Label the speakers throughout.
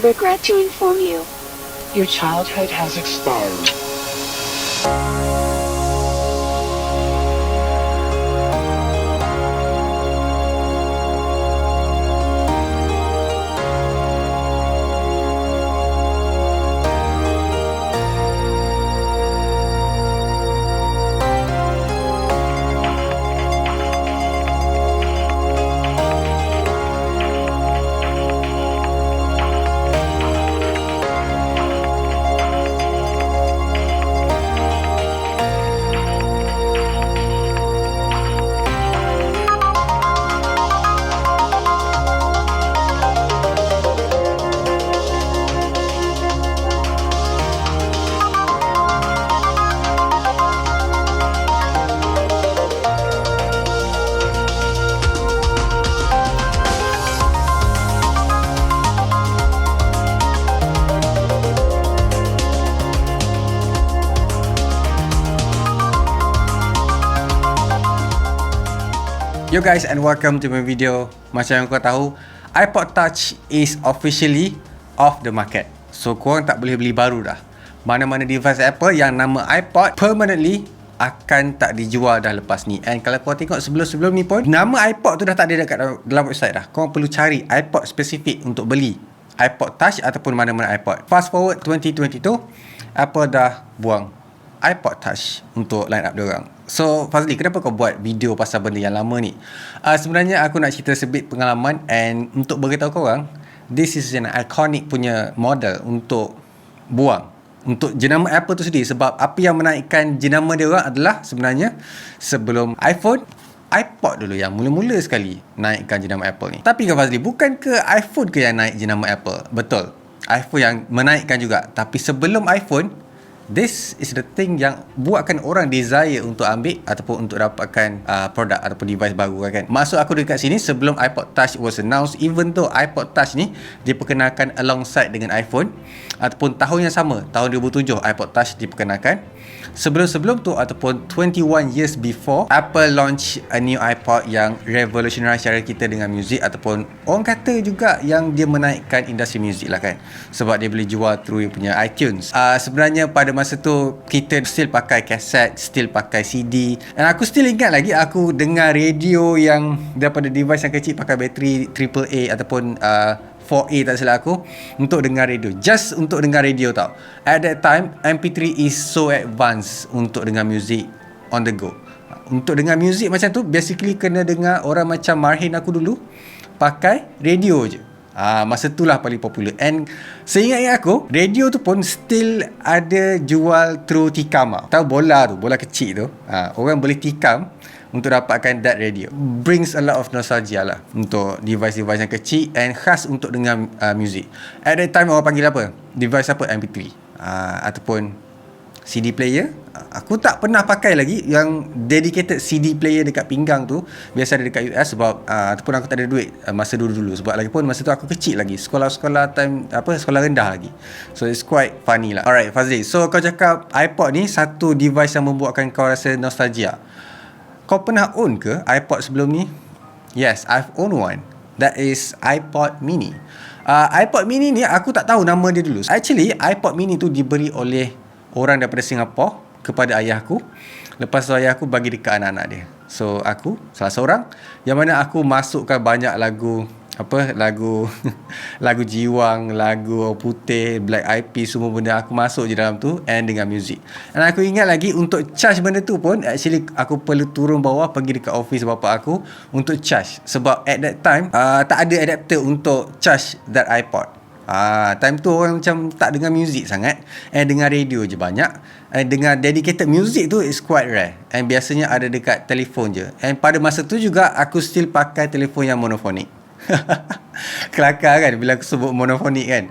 Speaker 1: Regret to inform you.
Speaker 2: Your childhood has expired.
Speaker 3: Yo guys, and welcome to my video. Macam yang kau tahu, iPod Touch is officially off the market. So korang tak boleh beli baru dah. Mana-mana device Apple yang nama iPod permanently akan tak dijual dah lepas ni. And kalau korang tengok sebelum-sebelum ni pun, nama iPod tu dah tak ada dekat dalam website dah. Korang perlu cari iPod spesifik untuk beli iPod Touch ataupun mana-mana iPod. Fast forward 2022, Apple dah buang iPod Touch untuk line up diorang. So Fazli, kenapa kau buat video pasal benda yang lama ni? Sebenarnya aku nak cerita sebit pengalaman, and untuk beritahu korang, this is an iconic punya model untuk buang untuk jenama Apple tu sendiri. Sebab apa yang menaikkan jenama dia orang adalah sebenarnya sebelum iPhone, iPod dulu yang mula-mula sekali naikkan jenama Apple ni. Tapi kan Fazli, bukan ke iPhone ke yang naik jenama Apple? Betul, iPhone yang menaikkan juga. Tapi sebelum iPhone, this is the thing yang buatkan orang desire untuk ambil ataupun untuk dapatkan produk ataupun device baru kan. Maksud aku dekat sini, sebelum iPod Touch was announced, even though iPod Touch ni diperkenalkan alongside dengan iPhone ataupun tahun yang sama, tahun 2007 iPod Touch diperkenalkan. Sebelum-sebelum tu ataupun 21 years before, Apple launch a new iPod yang revolutionise cara kita dengan muzik, ataupun orang kata juga yang dia menaikkan industri muzik lah kan, sebab dia boleh jual through punya iTunes. Sebenarnya pada masa tu kita still pakai kaset, still pakai CD, dan aku still ingat lagi aku dengar radio yang daripada device yang kecil pakai bateri AAA ataupun 4A tak silap aku, untuk dengar radio, just untuk dengar radio tau. At that time MP3 is so advanced untuk dengar music on the go. Untuk dengar music macam tu basically kena dengar orang macam Marhin aku dulu pakai radio je. Masa tu lah paling popular. And seingat aku, radio tu pun still ada jual through tikam. Tahu bola tu, bola kecil tu, orang boleh tikam untuk dapatkan that radio. Brings a lot of nostalgia lah untuk device-device yang kecil and khas untuk dengar music. At that time orang panggil apa? Device apa? MP3 ataupun CD player. Aku tak pernah pakai lagi yang dedicated CD player dekat pinggang tu. Biasa ada dekat US sebab ataupun aku tak ada duit masa dulu-dulu. Sebab lagi pun masa tu aku kecil lagi, sekolah time sekolah rendah lagi. So it's quite funny lah. Alright Fazli, so kau cakap iPod ni satu device yang membuatkan kau rasa nostalgia. Kau pernah own ke iPod sebelum ni? Yes, I've owned one. That is iPod Mini. iPod Mini ni aku tak tahu nama dia dulu. Actually, iPod Mini tu diberi oleh orang daripada Singapura kepada ayahku. Lepas tu ayahku bagi dekat anak-anak dia. So aku salah seorang yang mana aku masukkan banyak lagu lagu Jiwang, lagu Orang Putih, Black Eyed Peas, semua benda aku masuk je dalam tu and dengan music. Dan aku ingat lagi untuk charge benda tu pun actually aku perlu turun bawah pergi dekat office bapa aku untuk charge, sebab at that time tak ada adapter untuk charge that iPod. Time tu orang macam tak dengar music sangat, and dengar radio je banyak, and dengar dedicated music tu is quite rare, and biasanya ada dekat telefon je. And pada masa tu juga aku still pakai telefon yang monophonic. Kelakar kan bila aku sebut monophonic kan.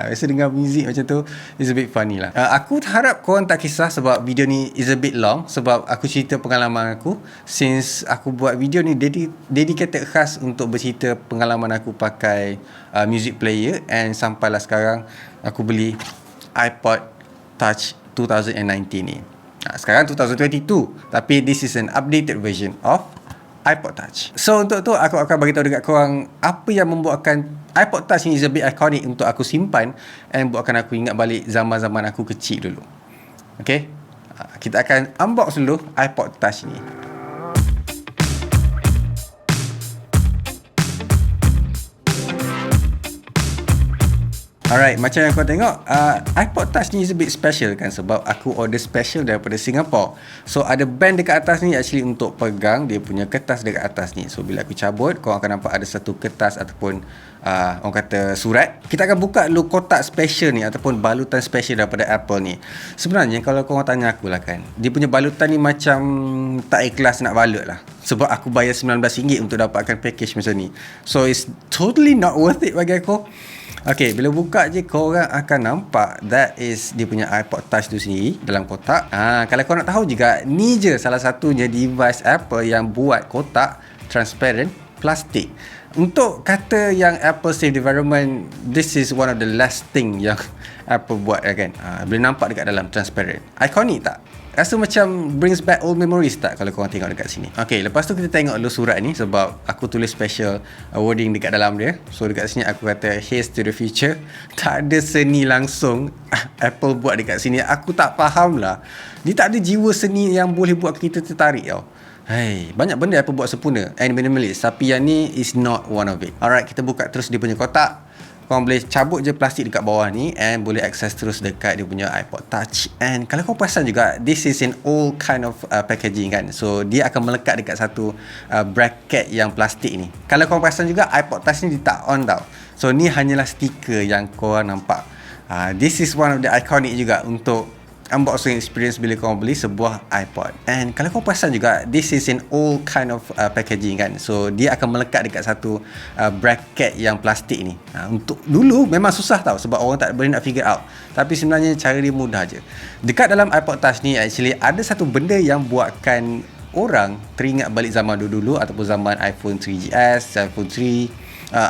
Speaker 3: Biasa dengar muzik macam tu is a bit funny lah. Aku harap korang tak kisah sebab video ni is a bit long, sebab aku cerita pengalaman aku. Since aku buat video ni dedicated khas untuk bercerita pengalaman aku pakai music player, and sampailah sekarang aku beli iPod Touch 2019 ni. Sekarang 2022, tapi this is an updated version of iPod Touch. So untuk tu aku akan bagi tahu dekat korang apa yang membuatkan iPod Touch ni is a bit iconic untuk aku simpan and buatkan aku ingat balik zaman-zaman aku kecil dulu. Okay, kita akan unbox dulu iPod Touch ni. Alright, macam yang kau tengok, iPod Touch ni is a bit special kan, sebab aku order special daripada Singapore. So ada band dekat atas ni actually untuk pegang dia punya kertas dekat atas ni. So bila aku cabut, kau akan nampak ada satu kertas ataupun orang kata surat. Kita akan buka dulu kotak special ni ataupun balutan special daripada Apple ni. Sebenarnya kalau kau tanya aku lah kan, dia punya balutan ni macam tak ikhlas nak balut lah, sebab aku bayar RM19 untuk dapatkan package macam ni. So it's totally not worth it bagi aku. Okay, bila buka je korang akan nampak that is dia punya iPod Touch tu sendiri dalam kotak. Kalau kau nak tahu juga, ni je salah satunya device Apple yang buat kotak transparent plastik. Untuk kata yang Apple save the environment, this is one of the last thing yang Apple buat kan. Boleh nampak dekat dalam transparent. Iconic tak? Rasa macam brings back old memories tak kalau korang tengok dekat sini. Okay, lepas tu kita tengok dulu surat ni, sebab aku tulis special wording dekat dalam dia. So dekat sini aku kata here's to the future. Tak ada seni langsung Apple buat dekat sini. Aku tak faham lah, dia tak ada jiwa seni yang boleh buat kita tertarik tau. Hey, banyak benda Apple buat sempurna and minimalist, tapi yang ni is not one of it. Alright, kita buka terus dia punya kotak. Korang boleh cabut je plastik dekat bawah ni and boleh akses terus dekat dia punya iPod Touch. And kalau kau perasan juga, this is an old kind of packaging kan. So dia akan melekat dekat satu bracket yang plastik ni. Kalau kau perasan juga, iPod Touch ni dia tak on tau. So ni hanyalah stiker yang korang nampak. This is one of the iconic juga untuk unboxing experience bila korang beli sebuah iPod. And kalau kau perasan juga, this is an old kind of packaging kan. So dia akan melekat dekat satu bracket yang plastik ni. Untuk dulu memang susah tau, sebab orang tak boleh nak figure out. Tapi sebenarnya cara dia mudah je. Dekat dalam iPod Touch ni actually ada satu benda yang buatkan orang teringat balik zaman dulu-dulu, ataupun zaman iPhone 3GS, iPhone 3,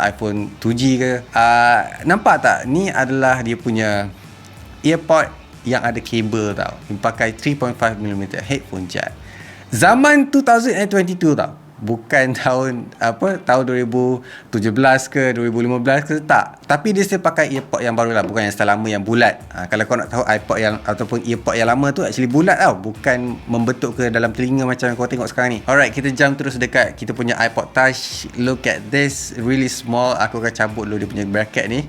Speaker 3: iPhone 2G ke. Nampak tak? Ni adalah dia punya earpod yang ada kabel tau, yang pakai 3.5mm headphone jack. Zaman 2022 tau, bukan tahun tahun 2017 ke 2015 ke, tak. Tapi dia still pakai earpod yang baru lah, bukan yang style lama yang bulat. Kalau kau nak tahu, iPod yang ataupun earpod yang lama tu actually bulat tau, bukan membentuk ke dalam telinga macam yang kau tengok sekarang ni. Alright, kita jump terus dekat kita punya iPod Touch. Look at this, really small. Aku akan cabut dulu dia punya bracket ni.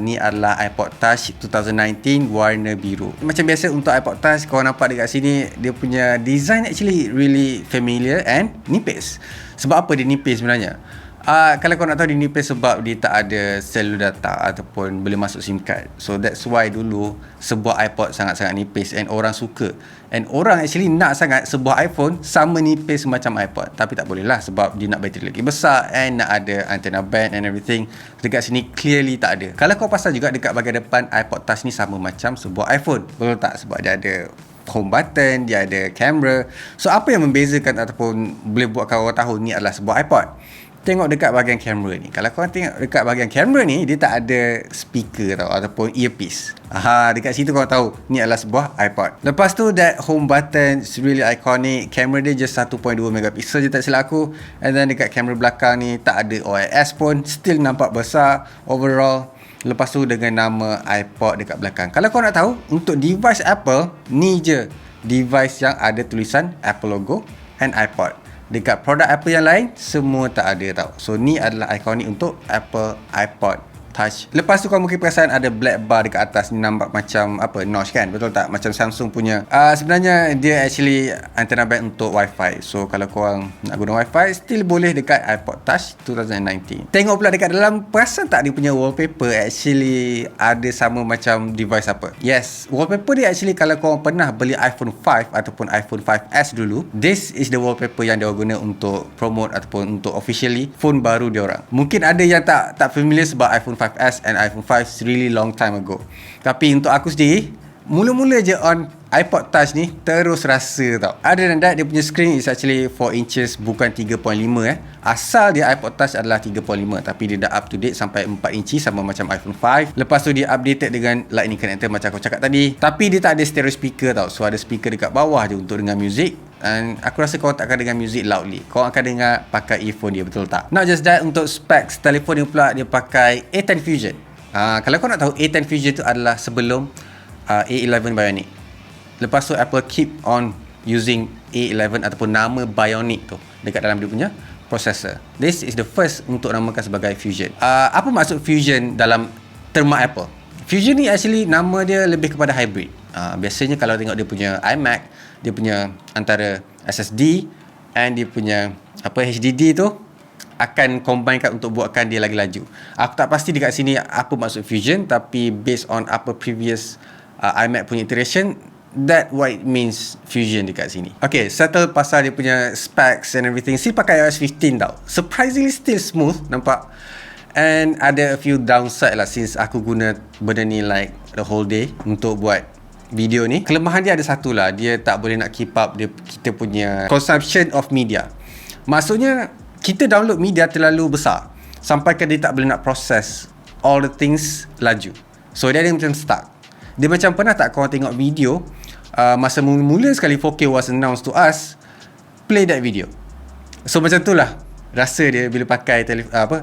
Speaker 3: Ni adalah iPod Touch 2019 warna biru. Macam biasa untuk iPod Touch, kau nampak dekat sini dia punya design actually really familiar and nipis. Sebab apa dia nipis sebenarnya? Kalau kau nak tahu, dia nipis sebab dia tak ada cellular data ataupun boleh masuk SIM card. So that's why dulu sebuah iPod sangat-sangat nipis and orang suka. And orang actually nak sangat sebuah iPhone sama nipis macam iPod. Tapi tak boleh lah, sebab dia nak bateri lagi besar and nak ada antenna band and everything. Dekat sini clearly tak ada. Kalau kau pasal juga dekat bahagian depan, iPod Touch ni sama macam sebuah iPhone. Betul tak? Sebab dia ada home button, dia ada kamera. So apa yang membezakan ataupun boleh buatkan orang tahu ni adalah sebuah iPod? Tengok dekat bahagian kamera ni. Kalau korang tengok dekat bahagian kamera ni, dia tak ada speaker tau, ataupun earpiece. Dekat situ korang tahu ni adalah sebuah iPod. Lepas tu, that home button is really iconic. Kamera dia just 1.2 megapiksel je tak silap aku. And then dekat kamera belakang ni tak ada OIS pun, still nampak besar overall. Lepas tu dengan nama iPod dekat belakang. Kalau kau nak tahu, untuk device Apple, ni je device yang ada tulisan Apple logo and iPod. Dekat produk Apple yang lain, semua tak ada tau. So ni adalah ikonik untuk Apple iPod Touch. Lepas tu kau mungkin perasan ada black bar dekat atas ni, nampak macam notch kan, betul tak? Macam Samsung punya. Sebenarnya dia actually antenna band untuk Wi-Fi. So kalau korang nak guna Wi-Fi, still boleh dekat iPod Touch 2019. Tengok pula dekat dalam, perasan tak dia punya wallpaper actually ada sama macam device apa? Yes, wallpaper dia actually, kalau korang pernah beli iPhone 5 ataupun iPhone 5S dulu, this is the wallpaper yang dia guna untuk promote ataupun untuk officially phone baru dia orang. Mungkin ada yang tak familiar sebab iPhone 5S and iPhone 5 really long time ago. Tapi untuk aku sendiri, mula-mula je on iPod Touch ni terus rasa tau. Other than that, dia punya screen is actually 4 inches bukan 3.5 Asal dia iPod Touch adalah 3.5 tapi dia dah up to date sampai 4 inci sama macam iPhone 5. Lepas tu dia updated dengan lightning connector macam aku cakap tadi. Tapi dia tak ada stereo speaker tau. So ada speaker dekat bawah je untuk dengar music. And aku rasa korang tak akan dengar music loudly. Korang akan dengar pakai earphone dia, betul tak? Not just that, untuk specs telefon dia pula dia pakai A10 Fusion. Kalau kau nak tahu, A10 Fusion tu adalah sebelum A11 Bionic. Lepas tu Apple keep on using A11 ataupun nama Bionic tu dekat dalam dia punya processor. This is the first untuk namakan sebagai Fusion. Apa maksud Fusion dalam terma Apple? Fusion ni actually nama dia lebih kepada hybrid. Biasanya kalau tengok dia punya iMac, dia punya antara SSD and dia punya HDD tu akan combinekan untuk buatkan dia lagi laju. Aku tak pasti dekat sini apa maksud Fusion, tapi based on apa previous iMac punya iteration, that what it means Fusion dekat sini. Okay, settle pasal dia punya specs and everything. Still pakai iOS 15 tau. Surprisingly still smooth, nampak. And ada a few downside lah since aku guna benda ni like the whole day untuk buat video ni. Kelemahan dia ada satu lah, dia tak boleh nak keep up kita punya consumption of media. Maksudnya kita download media terlalu besar sampai ke dia tak boleh nak process all the things laju. So dia ada macam stuck. Dia macam pernah tak korang tengok video masa mula sekali 4K was announced to us, play that video. So macam tu lah rasa dia bila pakai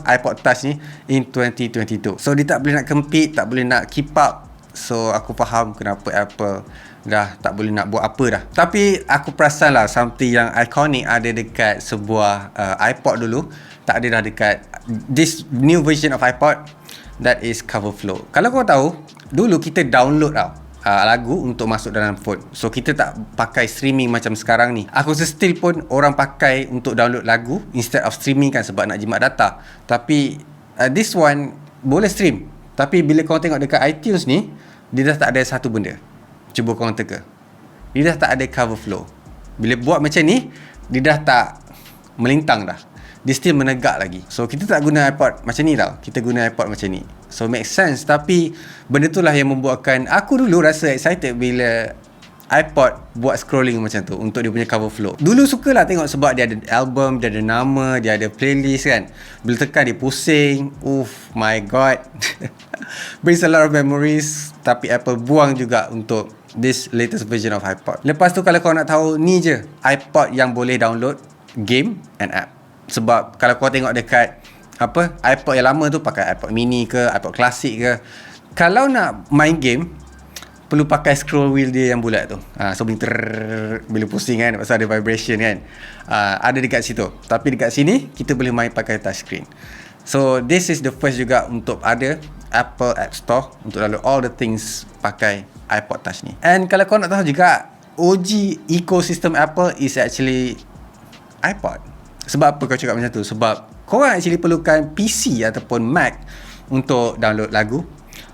Speaker 3: iPod Touch ni in 2022. So dia tak boleh nak compete, tak boleh nak keep up. So aku faham kenapa Apple dah tak boleh nak buat apa dah. Tapi aku perasan lah something yang iconic ada dekat sebuah iPod dulu, tak ada dah dekat this new version of iPod, that is cover flow. Kalau kau tahu, dulu kita download tau lagu untuk masuk dalam phone. So kita tak pakai streaming macam sekarang ni. Aku still pun orang pakai untuk download lagu instead of streaming kan, sebab nak jimat data. Tapi this one boleh stream. Tapi bila kau tengok dekat iTunes ni, dia dah tak ada satu benda. Cuba kau teka. Dia dah tak ada cover flow. Bila buat macam ni, dia dah tak melintang dah. Dia still menegak lagi. So kita tak guna iPod macam ni tau. Kita guna iPod macam ni. So make sense. Tapi benda tu lah yang membuatkan aku dulu rasa excited bila iPod buat scrolling macam tu untuk dia punya cover flow. Dulu sukalah tengok sebab dia ada album, dia ada nama, dia ada playlist kan. Bila tekan dia pusing. My god. Brings a lot of memories. Tapi Apple buang juga untuk this latest version of iPod. Lepas tu kalau kau nak tahu, ni je iPod yang boleh download game and app. Sebab kalau kau tengok dekat iPod yang lama tu pakai iPod mini ke, iPod klasik ke, kalau nak main game perlu pakai scroll wheel dia yang bulat tu. So bila pusing kan, pasal ada vibration kan. Ada dekat situ. Tapi dekat sini kita boleh main pakai touchscreen. So this is the first juga untuk ada Apple App Store untuk download all the things pakai iPod Touch ni. And kalau kau nak tahu juga, OG ecosystem Apple is actually iPod. Sebab apa kau cakap macam tu? Sebab korang actually perlukan PC ataupun Mac untuk download lagu,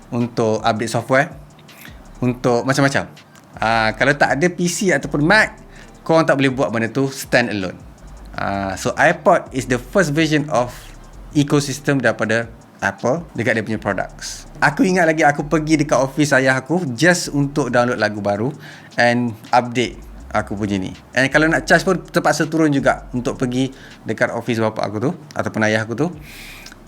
Speaker 3: untuk update software, untuk macam-macam. Kalau tak ada PC ataupun Mac, korang tak boleh buat benda tu stand alone. So iPod is the first version of ecosystem daripada Apple dekat dia punya products. Aku ingat lagi aku pergi dekat office ayah aku just untuk download lagu baru and update aku punya ni. And kalau nak charge pun terpaksa turun juga untuk pergi dekat office bapa aku tu ataupun ayah aku tu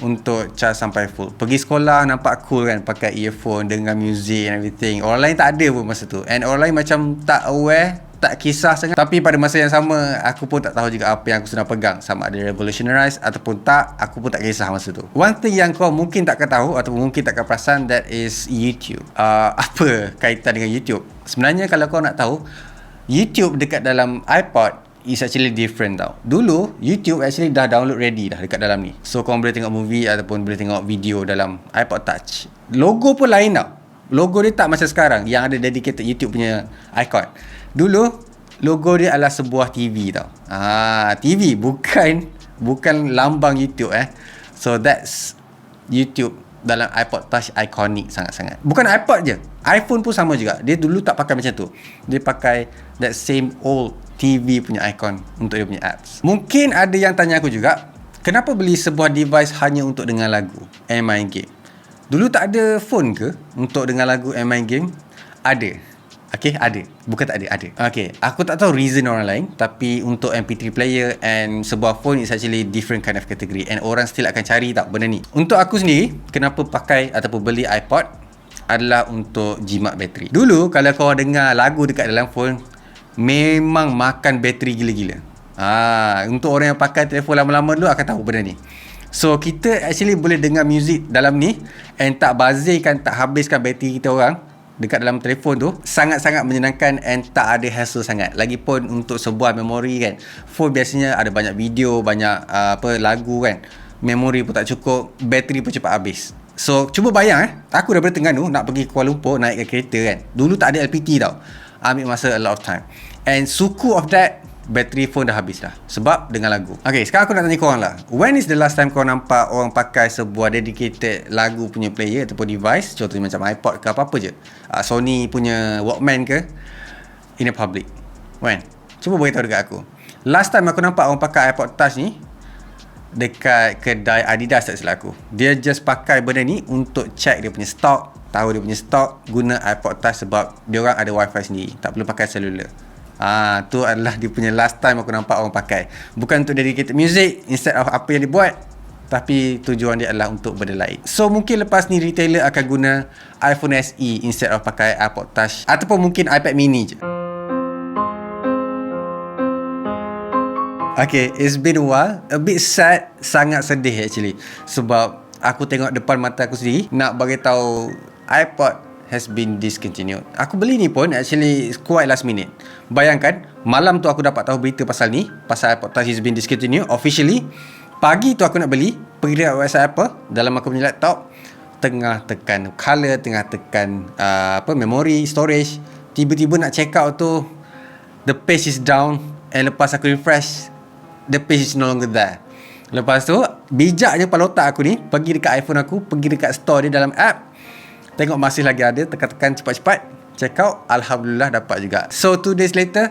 Speaker 3: untuk charge sampai full. Pergi sekolah nampak cool kan, pakai earphone, dengar music and everything. Orang lain tak ada pun masa tu. And orang lain macam tak aware, tak kisah sangat. Tapi pada masa yang sama, aku pun tak tahu juga apa yang aku sedang pegang, sama ada revolutionize ataupun tak. Aku pun tak kisah masa tu. One thing yang kau mungkin takkan tahu ataupun mungkin takkan perasan, that is YouTube. Apa kaitan dengan YouTube? Sebenarnya kalau kau nak tahu, YouTube dekat dalam iPod is actually different tau. Dulu YouTube actually dah download ready dah dekat dalam ni. So korang boleh tengok movie ataupun boleh tengok video dalam iPod Touch. Logo pun lain tau. Logo dia tak macam sekarang yang ada dedicated YouTube punya icon. Dulu logo dia adalah sebuah TV tau. TV bukan lambang YouTube So that's YouTube dalam iPod Touch, iconic sangat-sangat. Bukan iPod je, iPhone pun sama juga. Dia dulu tak pakai macam tu. Dia pakai that same old TV punya icon untuk dia punya apps. Mungkin ada yang tanya aku juga, kenapa beli sebuah device hanya untuk dengar lagu and main game? Dulu tak ada phone ke untuk dengar lagu and main game? Ada Okay, ada. Bukan tak ada, ada. Okay, aku tak tahu reason orang lain, tapi untuk MP3 player and sebuah phone is actually different kind of category, and orang still akan cari tak benda ni. Untuk aku sendiri, kenapa pakai ataupun beli iPod adalah untuk jimat bateri. Dulu kalau kau dengar lagu dekat dalam phone, memang makan bateri gila-gila. Untuk orang yang pakai telefon lama-lama dulu akan tahu benda ni. So kita actually boleh dengar music dalam ni and tak bazirkan, tak habiskan bateri kita orang dekat dalam telefon tu. Sangat-sangat menyenangkan and tak ada hassle sangat. Lagipun untuk sebuah memori kan, phone biasanya ada banyak video, banyak lagu kan, memori pun tak cukup, bateri pun cepat habis. So cuba bayang aku daripada Terengganu nak pergi Kuala Lumpur naik kereta kan, dulu tak ada LPT tau, ambil masa a lot of time, and suku of that, bateri phone dah habis dah sebab dengar lagu. Okay, sekarang aku nak tanya korang lah, when is the last time korang nampak orang pakai sebuah dedicated lagu punya player ataupun device, contohnya macam iPod ke apa-apa je, Sony punya Walkman ke, in a public? When? Cuba beritahu dekat aku. Last time aku nampak orang pakai iPod Touch ni dekat kedai Adidas tak silap aku. Dia just pakai benda ni untuk check dia punya stock, tahu dia punya stock, guna iPod Touch sebab dia orang ada wifi sendiri, tak perlu pakai cellular. Tu adalah dia punya last time aku nampak orang pakai. Bukan untuk dedicated music instead of apa yang dia buat, tapi tujuan dia adalah untuk benda lain. So mungkin lepas ni retailer akan guna iPhone SE instead of pakai iPod Touch, ataupun mungkin iPad mini je. Okay, it's been a while. A bit sad, sangat sedih actually, sebab aku tengok depan mata aku sendiri nak bagi tahu iPod has been discontinued. Aku beli ni pun actually quite last minute. Bayangkan, malam tu aku dapat tahu berita pasal ni, pasal iPod Touch has been discontinued officially. Pagi tu aku nak beli, pergi dekat website Apple, dalam aku punya laptop, tengah tekan color, tengah tekan memory, storage, tiba-tiba nak check out tu, the page is down, and lepas aku refresh, the page is no longer there. Lepas tu, bijaknya kepala otak aku ni, pergi dekat iPhone aku, pergi dekat store dia dalam app, tengok masih lagi ada, tekan-tekan cepat-cepat, check out, alhamdulillah dapat juga. So 2 days later,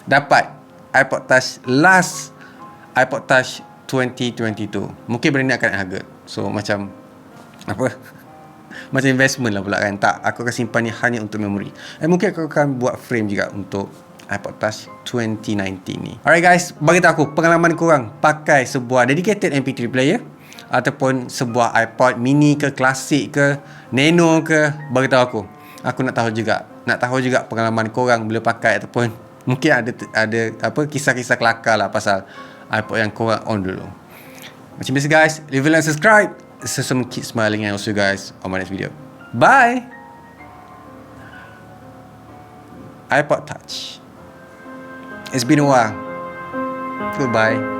Speaker 3: dapat iPod Touch, last iPod Touch 2022. Mungkin benda ni akan harga. So macam apa? Macam investment lah pula kan. Tak, aku akan simpan ni hanya untuk memori. Mungkin aku akan buat frame juga untuk iPod Touch 2019 ni. Alright guys, bagi tahu aku pengalaman korang pakai sebuah dedicated MP3 player ataupun sebuah iPod mini ke, klasik ke, nano ke, bagi tahu aku. Aku nak tahu juga. Nak tahu juga pengalaman korang bila pakai, ataupun mungkin ada kisah-kisah kelakar lah pasal iPod yang korang on dulu. Macam biasa guys, leave a like and subscribe. So keep smiling, and I'll see you guys on my next video. Bye. iPod Touch. It's been a while. Goodbye.